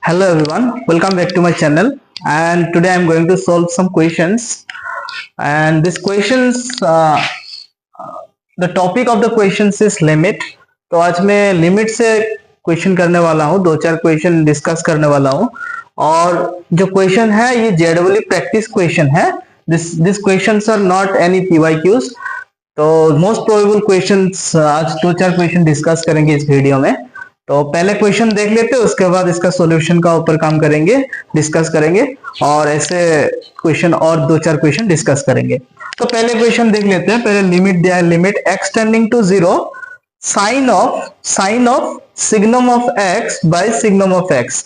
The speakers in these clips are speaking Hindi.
Hello everyone, welcome back to my channel. And today I'm going to solve some questions. And this questions, the topic of the questions is limit. तो आज मैं लिमिट से क्वेश्चन करने वाला हूँ, दो चार क्वेश्चन डिस्कस करने वाला हूँ. और जो क्वेश्चन है ये जेडब्ल्यू प्रैक्टिस क्वेश्चन है. This questions are not any PYQs. तो मोस्ट प्रोबेबल क्वेश्चंस आज दो चार क्वेश्चन डिस्कस करेंगे इस वीडियो में. तो पहले क्वेश्चन देख लेते हैं, उसके बाद इसका सॉल्यूशन का ऊपर काम करेंगे, डिस्कस करेंगे और ऐसे क्वेश्चन और दो चार क्वेश्चन डिस्कस करेंगे. तो पहले क्वेश्चन देख लेते हैं. पहले लिमिट दिया है, limit x tending to 0 sine of signum of x by signum of x.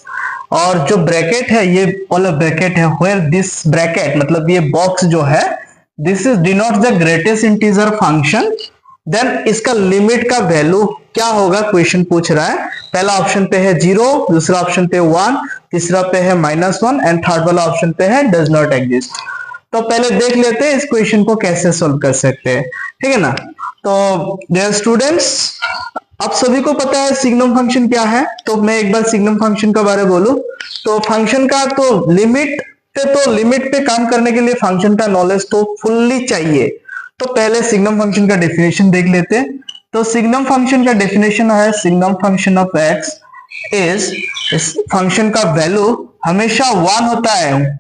और जो ब्रैकेट है ये वाला ब्रैकेट है, वेयर दिस ब्रैकेट मतलब ये बॉक्स जो है this is denote the greatest integer function, then इसका लिमिट का वैल्यू क्या होगा क्वेश्चन पूछ रहा है. पहला ऑप्शन पे है 0, दूसरा ऑप्शन पे 1, तीसरा पे है -1 एंड थर्ड वाला ऑप्शन पे है डज नॉट एग्जिस्ट. तो पहले देख लेते हैं इस क्वेश्चन को कैसे सॉल्व कर सकते हैं, ठीक है ना. तो डियर स्टूडेंट्स, आप सभी को पता है सिग्नम फंक्शन क्या है. तो मैं एक बार सिग्नम फंक्शन के बारे में बोलूं तो फंक्शन का तो लिमिट पे काम करने के लिए फंक्शन का नॉलेज तो फुल्ली चाहिए. तो पहले सिग्नम फंक्शन का डेफिनेशन देख लेते हैं. तो सिग्नम फंक्शन का डेफिनेशन है signum function of x is, इस फंक्शन का वैल्यू हमेशा 1 होता है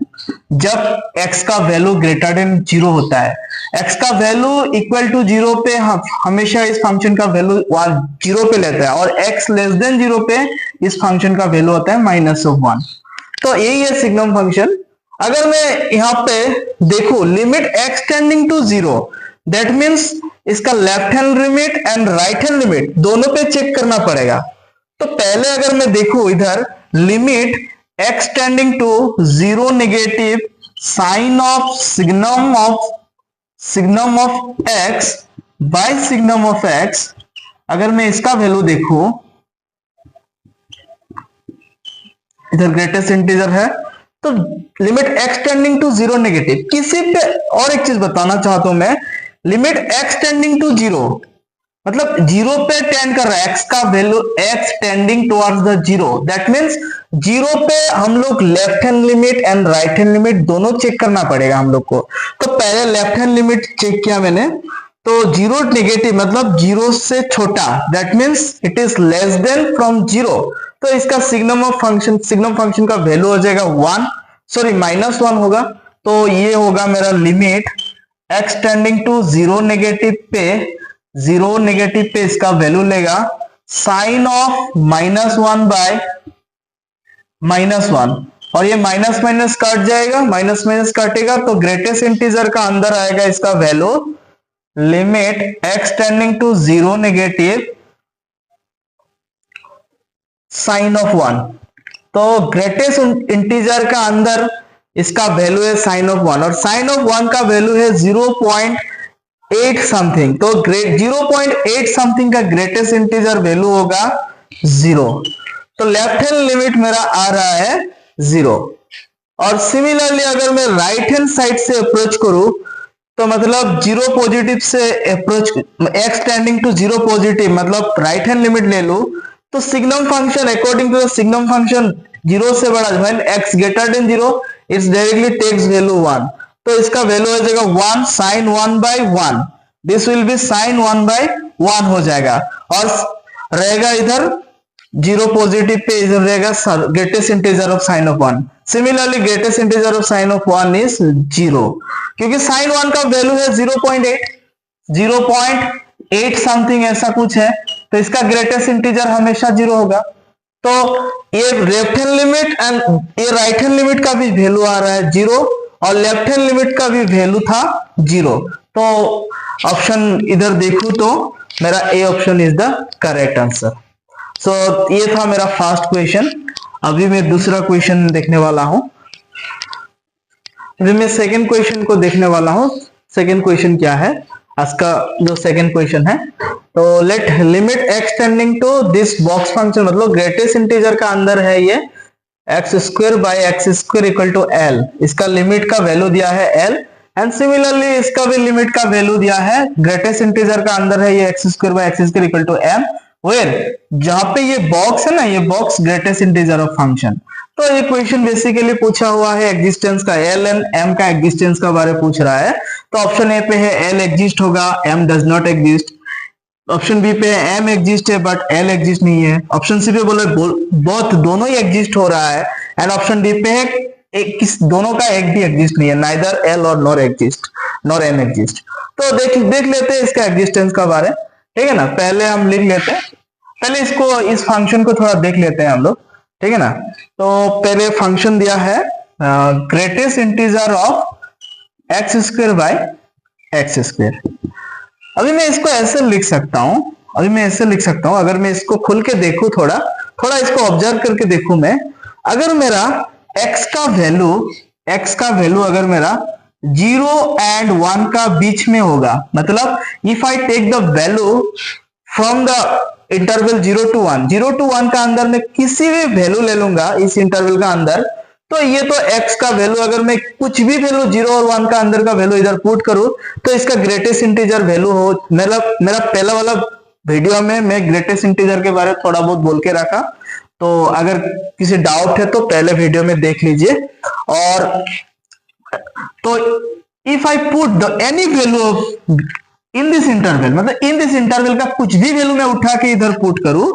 जब x का वैल्यू ग्रेटर देन 0 होता है. x का वैल्यू इक्वल टू 0 पे हमेशा इस फंक्शन का वैल्यू 0 पे लेता है और x लेस देन 0 पे इस फंक्शन का वैल्यू होता है -1. तो यही है सिग्नम फंक्शन. अगर मैं यहाँ पे देखू limit x tending to 0, that means इसका left hand limit and right hand limit दोनों पे चेक करना पड़ेगा. तो पहले अगर मैं देखू इधर limit x tending to 0 negative sine of signum of x by signum of x, अगर मैं इसका वैल्यू देखू इधर ग्रेटेस्ट इंटीजर है तो limit x tending to 0 negative. किसी पे और एक चीज बताना चाहता हूं मैं, लिमिट x टेंडिंग टू 0 मतलब 0 पे टेंड कर रहा है, x का value x tending towards the 0, that means 0 पे हम लोग left hand limit and right hand limit दोनों चेक करना पड़ेगा हम लोग को. तो पहले लेफ्ट हैंड लिमिट चेक किया मैंने, तो 0 नेगेटिव मतलब 0 से छोटा, that means it is less than from 0. तो इसका सिग्नम फंक्शन का वैल्यू हो जाएगा -1 होगा. तो ये होगा मेरा limit x tending to 0 negative पे इसका वैल्यू लेगा साइन ऑफ -1 बाय -1, और ये माइनस माइनस कट जाएगा, माइनस माइनस कटेगा तो ग्रेटेस्ट इंटीजर का अंदर आएगा इसका value limit x tending to 0 negative sine of 1. तो ग्रेटेस्ट इंटीजर का अंदर इसका वैल्यू है साइन ऑफ 1 और साइन ऑफ 1 का वैल्यू है 0.8 समथिंग. तो 0.8 समथिंग का ग्रेटेस्ट इंटीजर वैल्यू होगा 0. तो लेफ्ट हैंड लिमिट मेरा आ रहा है 0. और सिमिलरली अगर मैं राइट हैंड साइड से अप्रोच करूं तो मतलब 0 पॉजिटिव से approach, x tending to 0 positive मतलब राइट हैंड लिमिट ले लूं तो signum function according to the signum function 0 से बड़ा when x greater than 0 it's directly takes value 1. तो इसका वैल्यू हो जाएगा 1 sine 1 by 1, this will be sine 1 by 1 हो जाएगा. और रहेगा इधर 0 पॉजिटिव पे इधर रहेगा greatest integer of sine of 1. Similarly greatest integer of sine of 1 is 0, क्योंकि साइन 1 का वैल्यू है 0.8 समथिंग ऐसा कुछ है, तो इसका ग्रेटेस्ट इंटीजर हमेशा 0 होगा. तो ये लेफ्ट हैंड लिमिट एंड ये राइट हैंड लिमिट का भी वैल्यू आ रहा है 0 और लेफ्ट हैंड लिमिट का भी वैल्यू था 0. तो ऑप्शन इधर देखूं तो मेरा A option is the correct answer. So ये था मेरा फर्स्ट क्वेश्चन. अभी मैं दूसरा क्वेश्चन देखने वाला हूं. अभी मैं सेकंड क्वेश्चन को देखने वाला हूं. सेकंड क्वेश्चन क्या है आज का जो सेकंड क्वेश्चन है, तो let limit x tending to this box function मतलब ग्रेटेस्ट इंटीजर का अंदर है ये x² by x² equal to l. इसका लिमिट का वैल्यू दिया है l एंड सिमिलरली इसका भी लिमिट का वैल्यू दिया है, ग्रेटेस्ट इंटीजर का अंदर है ये x² by x² equal to m. Where जहां पे ये बॉक्स है ना, ये box greatest integer of function, तो ये क्वेश्चन बेसिकली पूछा हुआ है एग्जिस्टेंस का, एल एंड एम का एग्जिस्टेंस का बारे में पूछ रहा है। तो ऑप्शन ए पे है एल एग्जिस्ट होगा, m does not exist. Option B पे एम एग्जिस्ट है बट एल एग्जिस्ट नहीं है। ऑप्शन सी पे बोले बोथ दोनों ही एग्जिस्ट हो रहा है। एंड ऑप्शन डी पे है दोनों का एक भी एग्जिस्ट नहीं है, नाइदर एल और nor exist nor m exist. तो देख लेते हैं इसका एग्जिस्टेंस का बारे, ठीक है ना। पहले हम लिख लेते हैं, पहले इसको इस फंक्शन को थोड़ा देख लेते हैं हम लोग, ठीक है ना। तो पहले फंक्शन दिया है greatest integer of x square by x square. अभी मैं इसको ऐसे लिख सकता हूं, अगर मैं इसको खुल के देखूं, थोड़ा इसको ऑब्जर्व करके देखूं मैं, अगर मेरा x का वैल्यू अगर मेरा 0 एंड 1 का बीच में होगा, मतलब if I take the value from the interval 0 to 1 का अंदर में किसी भी वैल्यू ले लूंगा इस इंटरवल का अंदर, तो ये तो x का वैल्यू अगर मैं कुछ भी वैल्यू 0 और 1 का अंदर का वैल्यू इधर पुट करूं तो इसका ग्रेटेस्ट इंटीजर वैल्यू हो। मेरा पहला वाला वीडियो में मैं ग्रेटेस्ट इंटीजर के बारे में थोड़ा बहुत बोल के रखा, तो अगर किसी डाउट है तो पहले वीडियो में देख लीजिए। और तो if I put the any value of in this interval, मतलब इन दिस इंटरवल का कुछ भी वैल्यू मैं उठा के इधर पुट करूं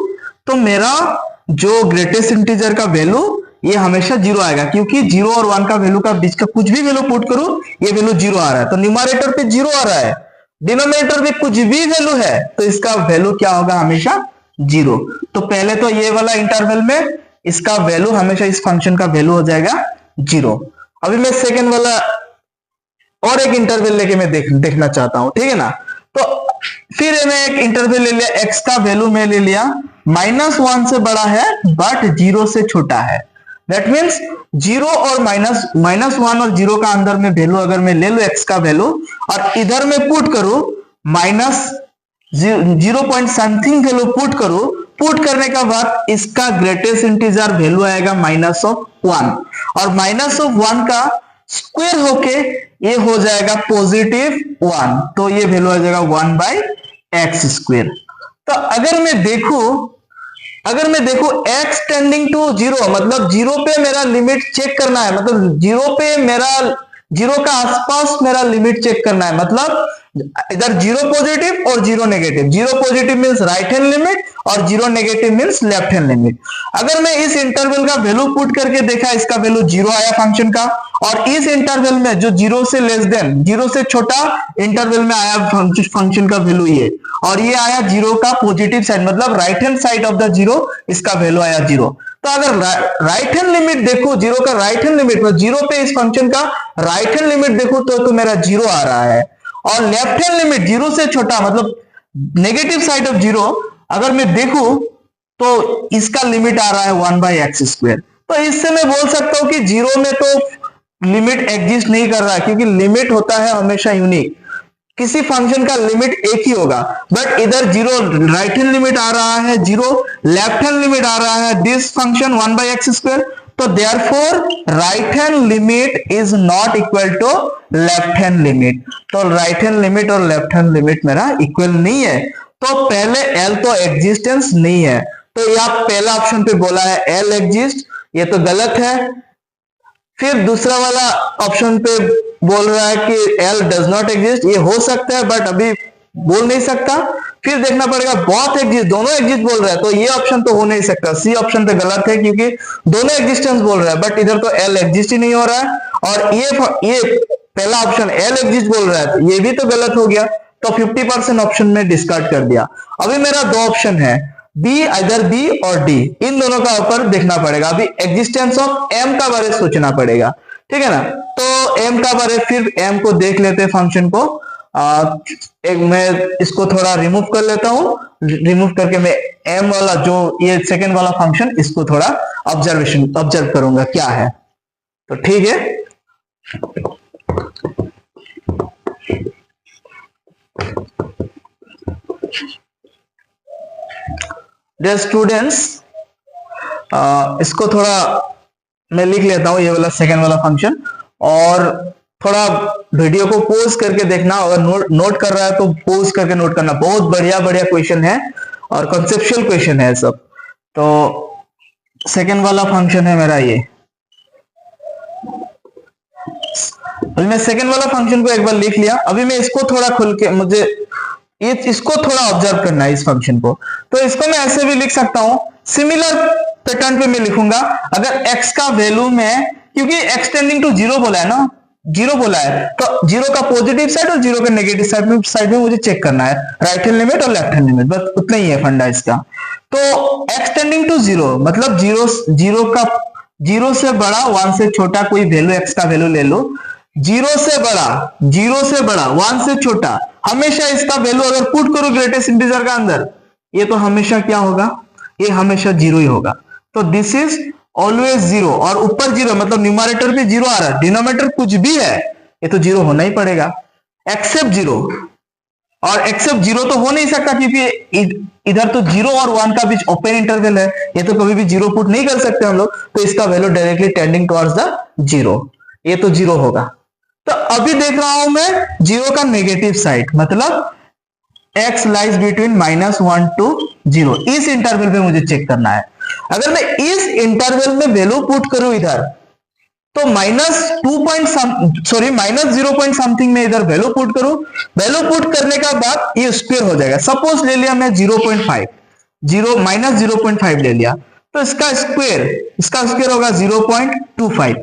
तो मेरा जो ग्रेटेस्ट इंटीजर का वैल्यू ये हमेशा 0 आएगा, क्योंकि 0 और 1 का वैल्यू का बीच का कुछ भी वैल्यू पुट करूं ये वैल्यू 0 आ रहा है। तो न्यूमरेटर पे 0 आ रहा है, डिनोमिनेटर पे कुछ भी वैल्यू है तो इसका वैल्यू क्या होगा, हमेशा 0। तो पहले तो ये वाला इंटरवल में इसका वैल्यू हमेशा इस फंक्शन का वैल्यू हो जाएगा 0। अभी मैं सेकेंड वाला और एक इंटरवल लेके मैं देखना चाहता हूं, ठीक है ना। तो फिर मैं एक इंटरवल ले लिया, x का वैल्यू मैं ले लिया -1 से बड़ा है बट 0 से छोटा है। दैट मीन्स 0 और -1 और 0 का अंदर में वैल्यू अगर मैं ले लू x का वैल्यू और इधर में पुट करूं -0 पॉइंट समथिंग वैल्यू पुट करूं, पुट करने का बाद इसका ग्रेटेस्ट इंटीजर वैल्यू आएगा -1 और -1 का स्क्वायर होके ये हो जाएगा +1, तो ये वैल्यू आ जाएगा 1/x स्क्वायर। तो अगर मैं देखूं x टेंडिंग टू 0, मतलब 0 पे मेरा लिमिट चेक करना है, मतलब 0 पे मेरा 0 का आसपास मेरा लिमिट चेक करना है, मतलब इधर 0 पॉजिटिव और 0 negative. 0 positive means right hand limit और 0 negative means left hand limit. अगर मैं इस इंटरवल का वैल्यू पुट करके देखा, इसका वैल्यू 0 आया फंक्शन का, और इस इंटरवल में जो 0 से लेस देन 0 से छोटा इंटरवल में आया फंक्शन का वैल्यू ये, और ये आया 0 का पॉजिटिव साइड, मतलब right hand side of the 0 इसका वैल्यू आया 0। तो अगर राइट हैंड लिमिट देखो, 0 का राइट हैंड लिमिट, मतलब 0 पे इस फंक्शन का राइट हैंड लिमिट देखो तो मेरा 0 आ रहा है, और लेफ्ट हैंड लिमिट 0 से छोटा मतलब नेगेटिव साइड ऑफ 0 अगर मैं देखूं तो इसका लिमिट आ रहा है 1/x स्क्वायर। तो इससे मैं बोल सकता हूं कि 0 में तो लिमिट एग्जिस्ट नहीं कर रहा है, क्योंकि लिमिट होता है हमेशा यूनिक, किसी फंक्शन का लिमिट एक ही होगा। बट इधर 0 राइट हैंड लिमिट आ रहा है, 0 लेफ्ट हैंड लिमिट आ रहा है, दिस फंक्शन 1/x स्क्वायर। तो therefore right hand limit is not equal to left hand limit. तो राइट हैंड लिमिट और लेफ्ट हैंड लिमिट मेरा इक्वल नहीं है, तो पहले एल तो एग्जिस्टेंस नहीं है। तो यह पहला ऑप्शन पे बोला है एल एग्जिस्ट, ये तो गलत है। फिर दूसरा वाला ऑप्शन पे बोल रहा है कि एल डज नॉट एग्जिस्ट, ये हो सकता है बट अभी बोल नहीं सकता। फिर देखना पड़ेगा बोथ एग्जिस्ट, दोनों एग्जिस्ट बोल रहा है, तो ये ऑप्शन तो हो नहीं सकता, सी ऑप्शन पे गलत है, क्योंकि दोनों एग्जिस्टेंस बोल रहा है बट इधर तो एल एग्जिस्ट ही नहीं हो रहा है। और ये पहला ऑप्शन एल एग्जिस्ट बोल रहा है, तो ये भी तो गलत हो गया, तो 50% ऑप्शन में डिस्कार्ड कर दिया। अभी मेरा दो ऑप्शन है, बी, इधर बी और डी, इन दोनों का ऊपर देखना पड़ेगा। अभी एग्जिस्टेंस ऑफ एम का बारे सोचना पड़ेगा, ठीक है ना। तो एम का बारे, फिर एम को देख लेते हैं फंक्शन को। एक मैं इसको थोड़ा रिमूव कर लेता हूं, रिमूव करके मैं एम वाला जो ये सेकेंड वाला फंक्शन, इसको थोड़ा ऑब्जर्व करूंगा क्या है। तो ठीक है, डियर स्टूडेंट्स, इसको थोड़ा मैं लिख लेता हूं, ये वाला सेकेंड वाला फंक्शन, और थोड़ा वीडियो को पॉज करके देखना, अगर नोट कर रहा है तो पॉज करके नोट करना। बहुत बढ़िया क्वेश्चन है और कॉन्सेप्चुअल क्वेश्चन है सब। तो सेकेंड वाला फंक्शन है मेरा ये, अभी मैं सेकंड वाला फंक्शन को एक बार लिख लिया, अभी मैं इसको थोड़ा खुल के मुझे इसको थोड़ा ऑब्जर्व करना है इस फंक्शन को। तो इसको मैं ऐसे भी लिख सकता हूं, सिमिलर पैटर्न पे मैं लिखूंगा। अगर x का वैल्यू में, क्योंकि x टेंडिंग टू जीरो बोला है ना, जीरो बोला है, तो जीरो का पॉजिटिव साइड और जीरो का नेगेटिव साइड में मुझे चेक करना है, राइट हैंड लिमिट और लेफ्ट हैंड लिमिट, बस उतना ही है फंडा इसका। तो x टेंडिंग टू जीरो मतलब जीरो से बड़ा, 1 से छोटा कोई वैल्यू x का वैल्यू ले लो, जीरो से बड़ा 1 से छोटा, हमेशा इसका वैल्यू अगर पुट करो ग्रेटेस्ट इंटीजर का अंदर, ये तो हमेशा क्या होगा, ये हमेशा जीरो ही होगा। तो दिस इज ऑलवेज जीरो, और ऊपर जीरो मतलब न्यूमरेटर पे जीरो आ रहा है, डिनोमिनेटर कुछ भी है ये तो जीरो होना ही पड़ेगा, एक्सेप्ट जीरो। और एक्सेप्ट जीरो तो हो नहीं सकता क्योंकि इधर तो जीरो और 1 का बीच ओपन इंटरवल है, ये तो कभी भी जीरो पुट नहीं कर सकते हम लोग, तो इसका value directly tending towards the zero, ये तो जीरो होगा। तो अभी देख रहा हूं मैं जीरो का नेगेटिव साइड, मतलब x लाइज बिटवीन -1 to 0, इस इंटरवल पे मुझे चेक करना है। अगर मैं इस इंटरवल में वैल्यू पुट करूं इधर, तो -0 पॉइंट समथिंग में इधर वैल्यू पुट करूं, वैल्यू पुट करने का बाद ये स्क्वायर हो जाएगा। सपोज ले लिया मैं 0.5, -0.5 ले लिया, तो इसका स्क्वायर होगा 0.25,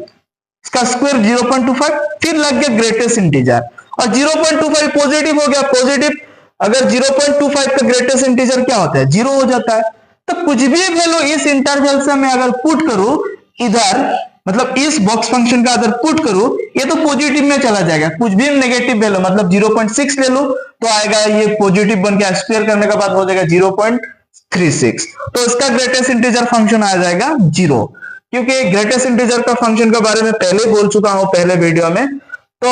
इसका स्क्वायर 0.25, फिर लग गया ग्रेटेस्ट इंटीजर, और 0.25 पॉजिटिव हो गया, पॉजिटिव अगर 0.25 का ग्रेटेस्ट इंटीजर क्या होता है, जीरो हो जाता है। तो कुछ भी वैल्यू इस इंटरवल से मैं अगर पुट करूं इधर, मतलब इस बॉक्स फंक्शन का अगर पुट करूं, ये तो पॉजिटिव में चला जाएगा, कुछ भी नेगेटिव वैल्यू मतलब 0.6 ले लो तो आएगा ये पॉजिटिव बन के, स्क्वायर करने के बाद हो जाएगा 0.36, तो इसका ग्रेटेस्ट इंटीजर फंक्शन आ जाएगा जीरो, क्योंकि ग्रेटेस्ट इंटीजर का फंक्शन के बारे में पहले बोल चुका हूं पहले वीडियो में। तो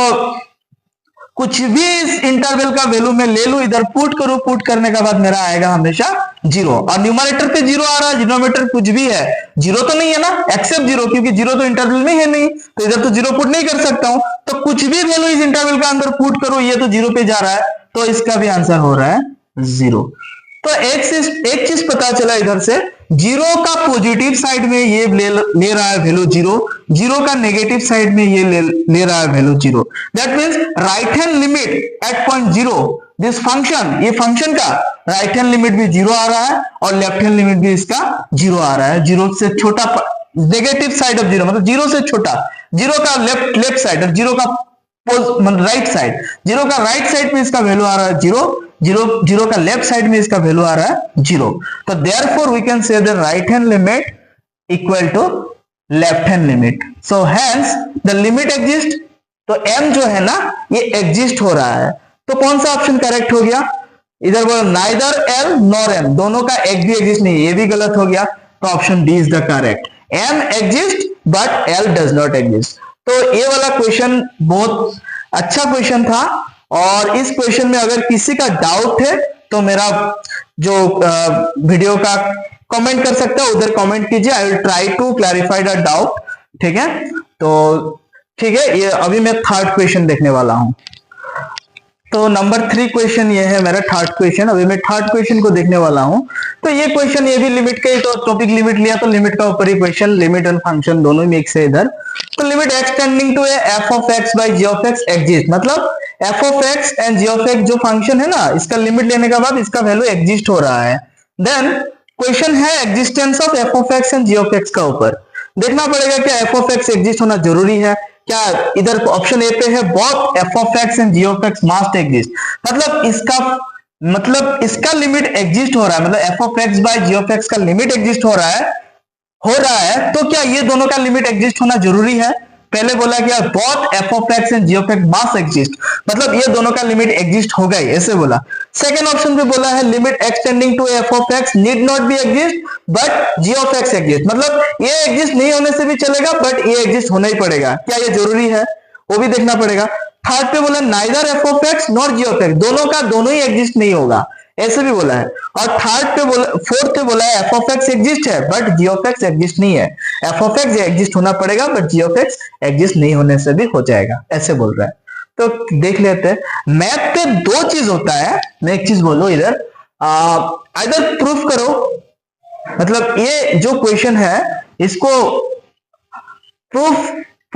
कुछ भी इस इंटरवल का वैल्यू मैं ले लूं इधर, पुट करूं, पुट करने के बाद मेरा आएगा हमेशा जीरो, और न्यूमरेटर पे जीरो आ रहा है, डिनोमिनेटर कुछ भी है, जीरो तो नहीं है ना, एक्सेप्ट जीरो, क्योंकि जीरो तो इंटरवल में है नहीं, तो इधर तो जीरो पुट नहीं कर सकता हूं। तो कुछ भी वैल्यू इस इंटरवल का अंदर पुट करो, ये तो जीरो पे जा रहा है, तो इसका भी आंसर हो रहा है जीरो। तो एक चीज पता चला इधर से, जीरो का पॉजिटिव साइड में ये ले रहा है वैल्यू जीरो, जीरो का नेगेटिव साइड में ये ले रहा है value zero. That means right hand limit at point zero, this function, ये फंक्शन का राइट हैंड लिमिट भी जीरो आ रहा है और लेफ्ट हैंड लिमिट भी इसका जीरो आ रहा है, जीरो से छोटा, नेगेटिव साइड ऑफ जीरो मतलब जीरो से छोटा, जीरो का लेफ्ट साइड और जीरो का राइट साइड, जीरो का राइट साइड पे इसका वैल्यू आ रहा है जीरो का लेफ्ट साइड में इसका वैल्यू आ रहा है जीरो। तो therefore we can say the right hand limit equal to left hand limit, so hence the limit exist. तो m जो है ना ये एग्जिस्ट हो रहा है, तो कौन सा ऑप्शन करेक्ट हो गया, इधर बोलो नाइदर l नॉर m, दोनों का एक भी एग्जिस्ट नहीं, ये भी गलत हो गया, तो option D is the correct, m exist but l does not exist. तो ये वाला क्वेश्चन बहुत अच्छा क्वेश्चन था, और इस क्वेश्चन में अगर किसी का डाउट है तो मेरा जो वीडियो का कमेंट कर सकता है, उधर कमेंट कीजिए, I will try to clarify the doubt, ठीक है। तो ठीक है, ये अभी मैं थर्ड क्वेश्चन देखने वाला हूं। तो नंबर 3 क्वेश्चन ये है मेरा थर्ड क्वेश्चन, अभी मैं थर्ड क्वेश्चन को देखने वाला हूं। तो ये क्वेश्चन ये भी लिमिट का ही, तो टॉपिक लिमिट लिया तो लिमिट का ऊपर ही क्वेश्चन, लिमिट एंड फंक्शन दोनों ही मिक्स है इधर। तो limit x tending to f of x by g of x exist, मतलब f of x and g of x जो फंक्शन है ना, इसका लिमिट लेने के बाद इसका वैल्यू एग्जिस्ट हो रहा है। देन क्वेश्चन है existence of f of x and g of x का ऊपर देखना पड़ेगा क्या f of x एग्जिस्ट होना जरूरी है क्या। इधर ऑप्शन ए पे है both f of x and g of x must exist, मतलब इसका लिमिट एग्जिस्ट हो रहा है, मतलब f of x by g of x का लिमिट एग्जिस्ट हो रहा है, तो क्या ये दोनों का लिमिट एग्जिस्ट होना जरूरी है। पहले बोला क्या both f of x and g of x must exist, मतलब ये दोनों का लिमिट एग्जिस्ट हो गई, ऐसे बोला। सेकंड ऑप्शन पे बोला है limit x tending to f of x need not be exist but g of x exist, मतलब ये एग्जिस्ट नहीं होने से भी चलेगा बट ये एग्जिस्ट होना ही पड़ेगा, क्या ये जरूरी है वो भी देखना पड़ेगा। थर्ड पे बोला neither f of x nor g of x, दोनों का दोनों ही एग्जिस्ट नहीं होगा, ऐसे भी बोला है। और फोर्थ पे बोला है f of x एग्जिस्ट है but g of x exist नहीं है, f of x एग्जिस्ट होना पड़ेगा but g of x exist नहीं होने से भी हो जाएगा, ऐसे बोल रहा है। तो देख लेते हैं, मैथ पे दो चीज होता है, मैं एक चीज बोलूं इधर, इधर प्रूफ करो, मतलब ये जो क्वेश्चन है इसको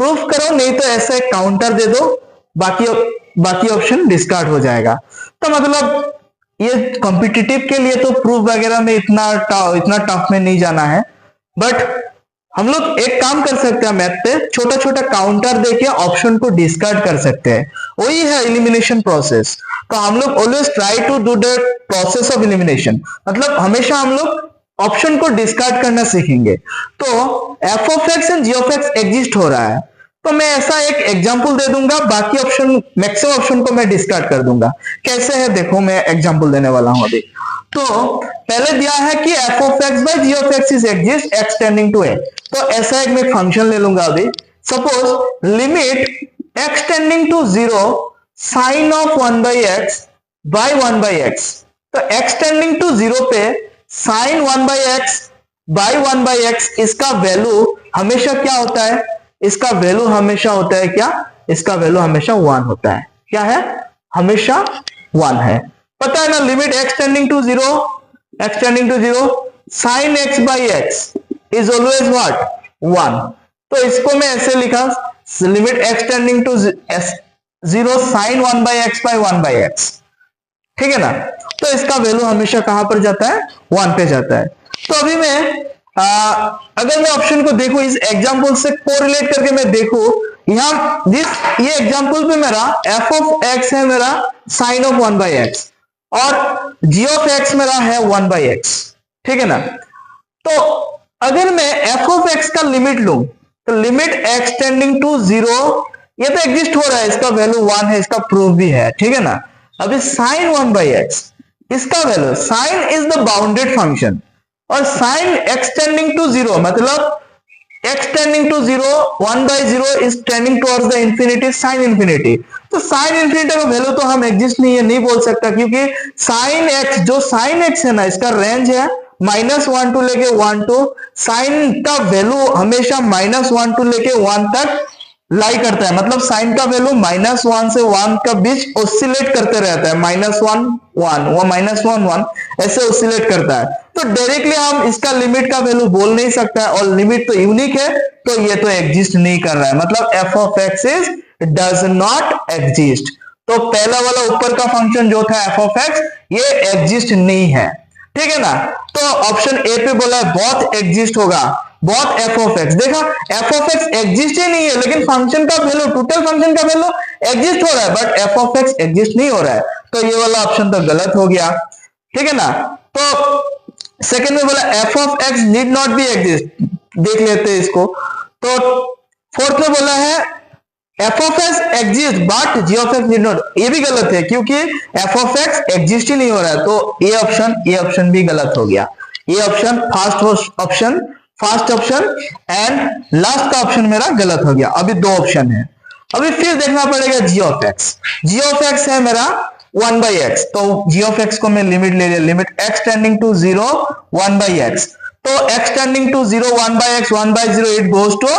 प्रूफ करो, नहीं तो ऐसा एक काउंटर दे दो, बाकी ऑप्शन डिस्कार्ड हो जाएगा। तो मतलब ये कॉम्पिटिटिव के लिए तो प्रूफ वगैरह में इतना टफ में नहीं जाना है, बट हम लोग एक काम कर सकते हैं, मैथ पे छोटा छोटा काउंटर देके ऑप्शन को डिस्कार्ड कर सकते हैं, वही है एलिमिनेशन प्रोसेस। तो हम लोग always try to do the process of elimination, मतलब हमेशा हम लोग ऑप्शन को डिस्कार्ड करना सीखेंगे। तो f of x and g of x exist हो रहा है, तो मैं ऐसा एक एग्जांपल दे दूंगा, बाकी ऑप्शन मैक्सिमम ऑप्शन को मैं डिस्कार्ड कर दूंगा। कैसे है देखो, मैं एग्जांपल देने वाला हूं अभी। तो पहले दिया है कि F of x by ji of X is exist X tending to A, तो ऐसा एक मैं फंक्शन ले लूंगा अभी। Suppose limit x tending to 0 sine of 1 by x by 1 by X. तो एक्स टेंडिंग टू 0 पे sine 1 by x by 1 by x, इसका वैल्यू हमेशा क्या होता है, इसका वैल्यू हमेशा होता है क्या, इसका वैल्यू हमेशा 1 होता है। क्या है, हमेशा 1 है। पता है ना, limit x tending to 0 sine x by x is always what 1। तो इसको मैं ऐसे लिखा, limit x tending to 0 sine 1 by x by 1 by x, ठीक है ना। तो इसका वैल्यू हमेशा कहां पर जाता है, 1 पे जाता है। तो अभी मैं अगर मैं ऑप्शन को देखूं, इस एग्जांपल से कोरिलेट करके मैं देखूं, यहां ये एग्जांपल पे मेरा एफ ऑफ एक्स है मेरा साइन ऑफ 1 बाई एक्स, और जी ऑफ एक्स मेरा है 1 बाई एक्स, ठीक है ना। तो अगर मैं एफ ऑफ एक्स का लिमिट लूं, तो लिमिट एक्स टेंडिंग टू 0, ये तो एग्जिस्ट हो रहा है, इसका वैल्यू 1 है, इसका प्रूफ भी है, ठीक है ना। अभी साइन 1 बाई एक्स, इसका value, sine is the bounded function, और साइन एक्स टेंडिंग टू 0 मतलब x tending to 0 1 by 0 is tending towards the infinity, sine infinity. तो साइन इंफिनिटी का वैल्यू तो हम एग्जिस्ट नहीं बोल सकता, क्योंकि साइन एक्स, जो साइन एक्स है ना, इसका रेंज है -1 टू लेके 1 टू, साइन का वैल्यू हमेशा -1 टू लेके 1 तक लाई करता है, मतलब साइन का वैल्यू -1 से 1 का बीच ऑसिलेट करते रहता है, -1 1 वो -1 1 ऐसे ऑसिलेट करता है। तो डायरेक्टली हम इसका लिमिट का वैल्यू बोल नहीं सकता है, और लिमिट तो यूनिक है, तो ये तो एग्जिस्ट नहीं कर रहा है, मतलब f of X is does not exist. तो पहला वाला ऊपर का फंक्शन जो था एफ ऑफ एक्स, ये एग्जिस्ट नहीं है, ठीक है ना। तो ऑप्शन ए पे बोला है बहुत एग्जिस्ट होगा, बहुत एफ ऑफ एक्स। देखा, एफ ऑफ एक्स एग्जिस्ट ही नहीं है, लेकिन फंक्शन का वैल्यू, टोटल फंक्शन का वैल्यू एग्जिस्ट हो रहा है, but f of x exist नहीं हो रहा है, तो ये वाला ऑप्शन तो गलत हो गया, ठीक है ना। तो सेकंड में बोला f of x need not be exist, देख लेते हैं इसको। तो फोर्थ में बोला है f of x exist but g of x need not, ये भी गलत है, क्योंकि एफ ऑफ एक्स एग्जिस्ट ही नहीं हो रहा है, तो ये ऑप्शन भी गलत हो गया। ये option first option and last का ऑप्शन मेरा गलत हो गया। अभी 2 ऑप्शन है, अभी फिर देखना पड़ेगा G of x. Ji of X है मेरा 1 बाई एक्स, तो जी ऑफ एक्स को मैं लिमिट ले लिया, limit x tending to 0 1 by X. तो X tending to 0 1 by X 1 by 0 it goes to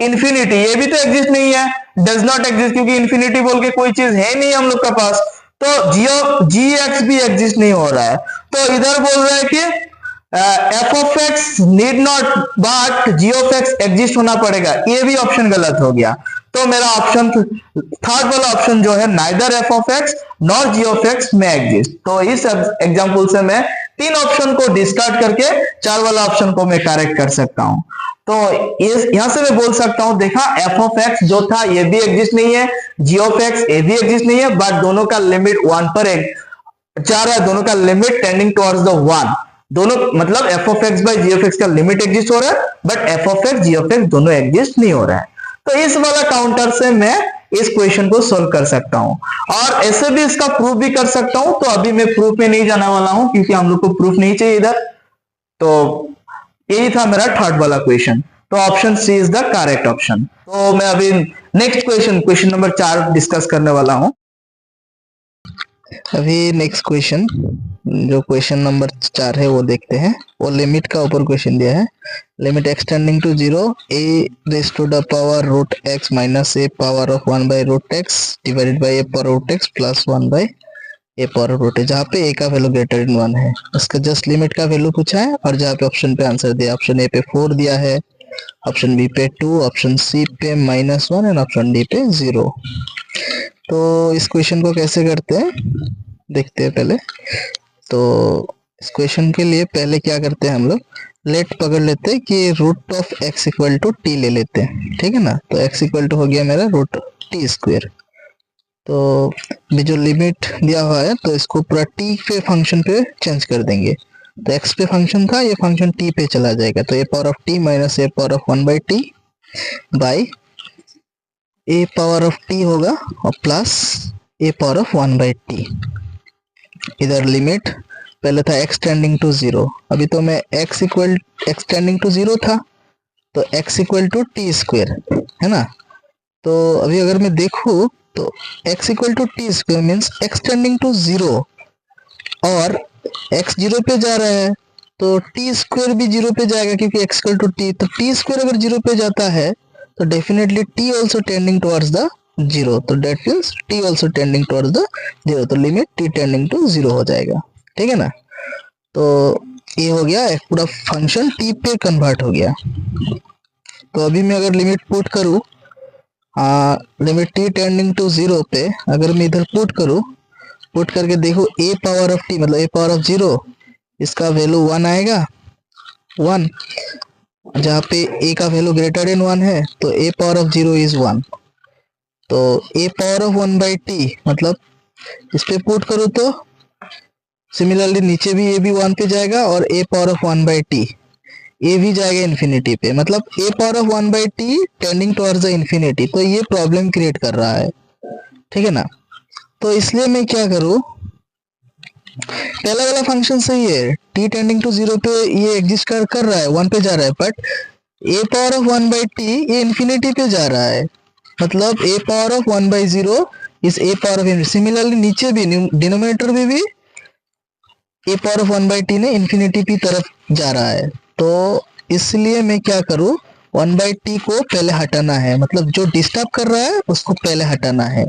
infinity, ये भी तो एग्जिस्ट नहीं है, डज नॉट एग्जिस्ट, क्योंकि इंफिनिटी बोल के कोई चीज है नहीं हम लोग के पास, तो जी एक्स भी एग्जिस्ट नहीं हो रहा है। तो इधर बोल रहा है कि F of x need not but g of x exist होना पड़ेगा, ये भी ऑप्शन गलत हो गया। तो मेरा ऑप्शन थर्ड वाला ऑप्शन जो है neither f of x nor g of x में एग्जिस्ट। तो इस एग्जांपल से मैं 3 ऑप्शन को डिस्कार्ड करके 4 वाला ऑप्शन को मैं करेक्ट कर सकता हूं। तो यहां से मैं बोल सकता हूं, देखा एफ ऑफ एक्स जो था ये भी एग्जिस्ट नहीं है, जी ऑफ एक्स ये भी एग्जिस्ट नहीं है, बट दोनों का लिमिट 1 पर जा रहा है, दोनों का लिमिट टेंडिंग टुवर्ड्स द 1, दोनों मतलब f of x by ji of x का लिमिट एग्जिस्ट हो रहा है, but f of x ji of x दोनों एग्जिस्ट नहीं हो रहा है। तो इस वाला काउंटर से मैं इस क्वेश्चन को सोल्व कर सकता हूं, और ऐसे भी इसका प्रूफ भी कर सकता हूं। तो अभी मैं प्रूफ में नहीं जाने वाला हूं, क्योंकि हम लोग को प्रूफ नहीं चाहिए इधर। तो यही था मेरा थर्ड वाला क्वेश्चन, तो option C is the correct option. तो मैं अभी नेक्स्ट क्वेश्चन नंबर 4 डिस्कस करने वाला हूं। अभी नेक्स्ट क्वेश्चन, जो क्वेश्चन नंबर 4 है वो देखते हैं। वो लिमिट का ऊपर क्वेश्चन दिया है, limit x tending to 0 a raise to the power root x minus a power of 1 by root x divided by a power root x plus 1 by a power root x, जहाँ पे a का वैल्यू ग्रेटर देन 1 है। उसका जस्ट लिमिट का वैल्यू पूछा है, और जहाँ पे ऑप्शन पे आंसर दिया, ऑप्शन ए पे 4 दिया है, ऑप्शन बी पे 2, ऑप्शन सी पे -1 एंड ऑप्शन डी पे 0। तो इस क्वेश्चन को कैसे करते हैं देखते हैं पहले। तो इस क्वेश्चन के लिए पहले क्या करते हैं हम लोग, लेट पकड़ लेते हैं कि root of x equal to t ले लेते हैं, ठीक है ना। तो x इक्वल टू हो गया मेरा रूट टी स्क्वायर। तो भी जो लिमिट दिया हुआ है तो इसको पूरा t पे फंक्शन पे चेंज कर देंगे। तो x पे फंक्शन था, ये फंक्शन t पे चला जाएगा। तो a power of t minus a power of 1/t by a power of t होगा और plus a power of 1/t। इधर लिमिट पहले था x टेंडिंग टू 0, अभी तो मैं x टेंडिंग टू 0 था तो x equal to t square है ना। तो अभी अगर मैं देखूँ तो x equal to t square means x tending to 0 और x 0 पे जा रहा है तो टी स्क्वायर भी 0 पे जाएगा क्योंकि x इक्वल टू टी। तो टी स्क्वायर अगर 0 पे जाता है तो definitely t also tending towards the 0, तो that means t also tending towards the 0। तो लिमिट t टेंडिंग टू 0 हो जाएगा, ठीक है ना। तो ये हो गया एक पूरा फंक्शन t पे कन्वर्ट हो गया। तो अभी मैं अगर लिमिट पुट करूँ लिमिट t टेंडिंग टू 0 पे, अगर मैं इधर पुट करके देखो a पावर ऑफ t मतलब a पावर ऑफ 0, इसका वैल्यू 1 आएगा 1, जहाँ पे a का वैल्यू ग्रेटर देन 1 है तो a पावर ऑफ 0 इज 1। तो a पावर ऑफ 1/t मतलब इस पे पुट करूँ तो सिमिलरली नीचे भी a भी 1 पे जाएगा और a पावर ऑफ 1/t ये भी जाएगा इन्फिनिटी पे, मतलब a power of 1/t tending towards the infinity. तो ये प्रॉब्लम क्रिएट कर रहा है, ठीक है ना। तो इसलिए मैं क्या करूँ, पहला वाला फंक्शन सही है, t टेंडिंग टू 0 पे ये एग्जिस्ट कर रहा है, 1 पे जा रहा है, but a power of 1/t ये इन्फिनिटी पे जा रहा है, मतलब a पावर ऑफ 1/0 इस a power of infinity. Similarly नीचे भी डिनोमिनेटर में भी a पावर ऑफ 1/t ने इन्फिनिटी की तरफ जा रहा है। तो इसलिए मैं क्या करूँ, 1/t को पहले हटाना है, मतलब जो डिस्टर्ब कर रहा है उसको पहले हटाना है,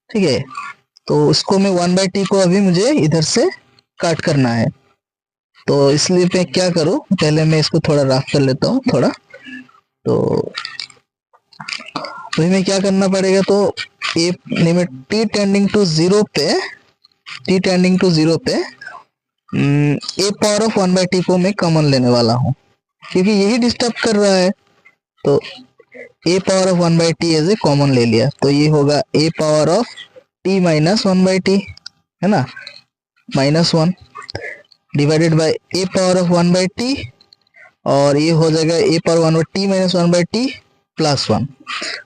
ठीक है। तो उसको मैं 1/t को अभी मुझे इधर से काट करना है। तो इसलिए मैं क्या करूँ, पहले मैं इसको थोड़ा रफ कर लेता हूँ थोड़ा। तो अभी मैं क्या करना पड़ेगा, तो a limit t tending to 0 पे a पावर ऑफ 1/t को मैं कॉमन लेने वाला हूँ क्योंकि यही डिस्टर्ब कर रहा है। तो a power of 1/t as a common ले लिया, तो ये होगा a power of t minus 1/t है ना, -1 divided by a power of 1/t और ये हो जाएगा a power 1/t minus 1/t plus 1,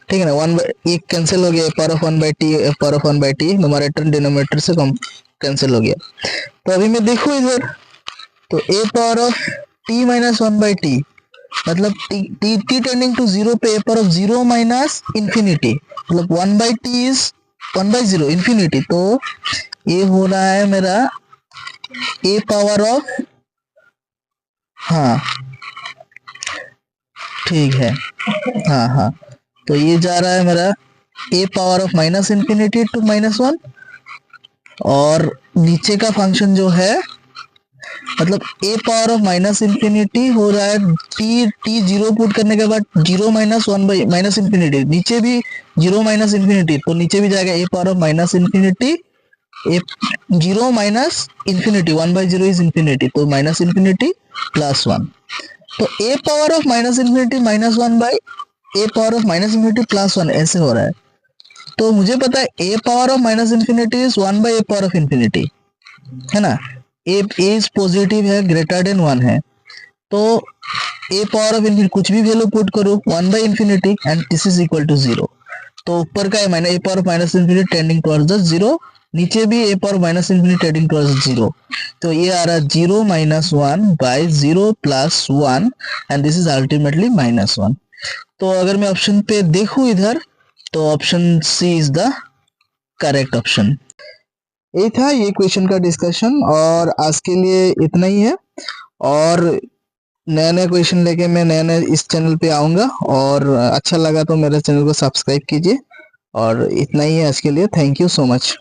ठीक है ना। 1 ये कैंसिल हो गया, a power of 1/t numerator denominator से कैंसिल हो गया। तो अभी मैं देखूँ इधर तो a power of t minus 1/t मतलब t टेंडिंग टू 0 पे a power of 0 minus infinity मतलब 1/t इज 1/0 इन्फिनिटी। तो ये हो रहा है मेरा a पावर ऑफ, हाँ ठीक है, हाँ तो ये जा रहा है मेरा a power of minus infinity to -1 और नीचे का फंक्शन जो है मतलब a power of minus infinity हो रहा है t 0 पुट करने के बाद 0 माइनस 1 बाई माइनस इन्फिनिटी, नीचे भी 0 माइनस इन्फिनिटी तो नीचे भी जाएगा a power of minus infinity 0 minus infinity 1/0 is infinity तो माइनस इन्फिनिटी प्लस 1। तो a power of minus infinity -1 by a power of minus infinity plus 1 ऐसे हो रहा है। तो मुझे पता है a power of minus infinity is 1 by a power of infinity है ना, a इज पॉजिटिव है ग्रेटर देन 1 है। तो a पावर ऑफ इन्फिनिटी कुछ भी वैल्यू पुट करो 1 by infinity and this is equal to 0। तो ऊपर का है a power of minus infinity tending towards the 0, नीचे भी a power minus infinity tending towards 0। तो ये आ रहा है 0 minus 1 by 0 plus 1 and this is ultimately -1। तो अगर मैं ऑप्शन पे देखूं इधर तो option C is the correct option. ये था ये क्वेश्चन का डिस्कशन और आज के लिए इतना ही है। और नया नया क्वेश्चन लेके मैं नया इस चैनल पे आऊँगा और अच्छा लगा तो मेरे चैनल को सब्सक्राइब कीजिए। और इतना ही है आज के लिए, थैंक यू सो मच।